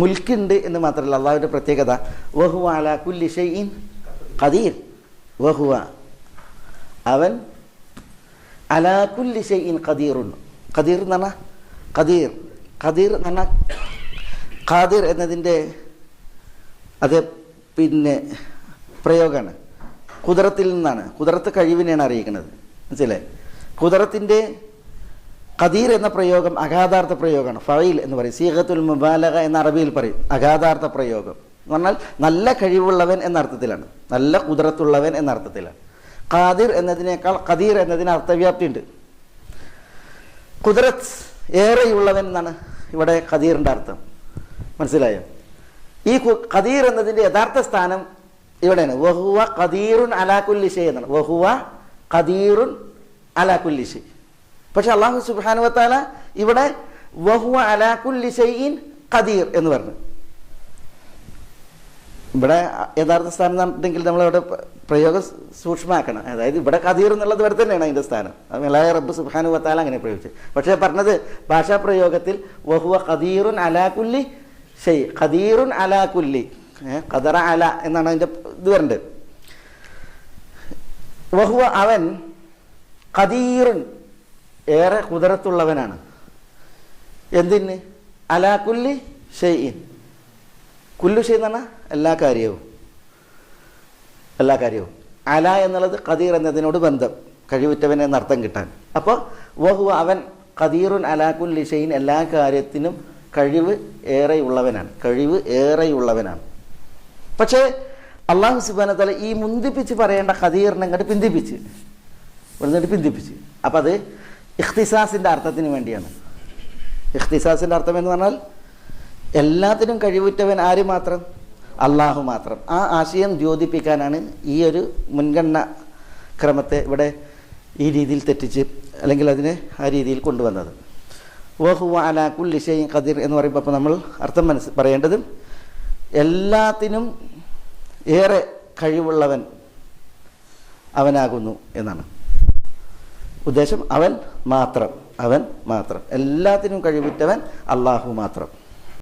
മുൽക്കുണ്ട് എന്ന് മാത്രമല്ല, അള്ളാഹുവിൻ്റെ പ്രത്യേകത വഹുവ അലാ കുല്ലി ഷൈഇൻ ഖദീർ. വഹുവ അവൻ അലാ കുല്ലി ഷൈഇൻ ഖദീറുൻ. ഖദീർ എന്ന് പറഞ്ഞാൽ ഖദീർ എന്ന് പറഞ്ഞാൽ ഖാദിർ എന്നതിൻ്റെ അത് പ്രയോഗമാണ്. കുദറത്തിൽ നിന്നാണ്. കുദറത്ത് കഴിവിനെയാണ് അറിയിക്കുന്നത്. മനസ്സിലെ കുദറത്തിൻ്റെ ഖദീർ എന്ന പ്രയോഗം അഗാധാർത്ഥ പ്രയോഗമാണ്. ഫഈൽ എന്ന് പറയും. സീഗത്തുൽ മുബാലഗ എന്ന അറബിയിൽ പറയും അഗാധാർത്ഥ പ്രയോഗം എന്ന് പറഞ്ഞാൽ നല്ല കഴിവുള്ളവൻ എന്ന അർത്ഥത്തിലാണ്, നല്ല കുദറത്തുള്ളവൻ എന്ന അർത്ഥത്തിലാണ്. ഖാദിർ എന്നതിനേക്കാൾ ഖദീർ എന്നതിന് അർത്ഥവ്യാപ്തിയുണ്ട്. കുദറത്ത് ഏറെയുള്ളവൻ എന്നാണ് ഇവിടെ ഖദീറിൻ്റെ അർത്ഥം. മനസ്സിലായോ? ഈ ഖദീർ എന്നതിൻ്റെ യഥാർത്ഥ സ്ഥാനം ഇവിടെയാണ്. വഹുവ ഖദീറുൻ അലാ കുല്ലി ഷൈ എന്നാണ്. വഹുവ ഖദീറുൻ അലാ കുല്ലി ഷൈ. പക്ഷെ അല്ലാഹു സുബ്ഹാനഹു വ തആല ഇവിടെ വഹുവ അലാ കുല്ലി ഷൈഇൻ ഖദീർ എന്ന് പറഞ്ഞു. ഇവിടെ യഥാർത്ഥ സ്ഥാനം ഉണ്ടെങ്കിൽ നമ്മളവിടെ പ്രയോഗം സൂക്ഷ്മമാക്കണം. അതായത് ഇവിടെ ഖദീർ എന്നുള്ളത് ഇവിടെ തന്നെയാണ് അതിൻ്റെ സ്ഥാനം. അത് മേലായ റബ്ബ് സുബ്ഹാനഹു വ തആല അങ്ങനെ പ്രയോഗിച്ചു. പക്ഷേ പറഞ്ഞത് ഭാഷാ പ്രയോഗത്തിൽ വഹുവ ഖദീറുൻ അലാ കുല്ലി ഷൈ, ഖദീറുൻ അലാ കുല്ലി, ഖദറ അല എന്നാണ് അതിൻ്റെ ഇത് വരേണ്ടത്. വഹുവ അവൻ ഖദീറുൻ ഏറെ കുദറത്തുള്ളവനാണ്. എന്തിന്? അലാ കുല്ലി ഷൈഇൻ. കുല്ലു ഷൈ എന്ന് പറഞ്ഞാൽ എല്ലാ കാര്യവും. അല എന്നുള്ളത് ഖദീർ എന്നതിനോട് ബന്ധം, കഴിവുറ്റവൻ എന്നർത്ഥം കിട്ടാൻ. അപ്പോൾ വഹുവ അവൻ ഖദീറുൻ അലാ കുല്ലി ഷൈഇൻ, എല്ലാ കാര്യത്തിനും കഴിവ് ഏറെയുള്ളവനാണ്. പക്ഷേ അല്ലാഹു സുബ്ഹാനഹു വ തആല ഈ മുന്തിപ്പിച്ച് പറയേണ്ട ഖദീറിനെ ഇങ്ങോട്ട് പിന്തിപ്പിച്ച്. അപ്പം അത് ഇഖ്തിസാസിൻ്റെ അർത്ഥത്തിന് വേണ്ടിയാണ്. ഇഖ്തിസാസിൻ്റെ അർത്ഥം എന്ന് പറഞ്ഞാൽ എല്ലാത്തിനും കഴിവുറ്റവൻ ആര് മാത്രം? അള്ളാഹു മാത്രം. ആ ആശയം ദ്യോതിപ്പിക്കാനാണ് ഈ ഒരു മുൻഗണന ക്രമത്തെ ഇവിടെ ഈ രീതിയിൽ തെറ്റിച്ച് അല്ലെങ്കിൽ അതിനെ ആ രീതിയിൽ കൊണ്ടുവന്നത്. വഹുവ അലാ കുല്ലി ഷൈഇൻ ഖദീർ എന്ന് പറയുമ്പോൾ അപ്പോൾ നമ്മൾ അർത്ഥം പറയേണ്ടത് എല്ലാത്തിനും ഏറെ കഴിവുള്ളവൻ അവനാകുന്നു എന്നാണ് ഉദ്ദേശം. അവൻ മാത്രം എല്ലാത്തിനും കഴിവുറ്റവൻ അള്ളാഹു മാത്രം.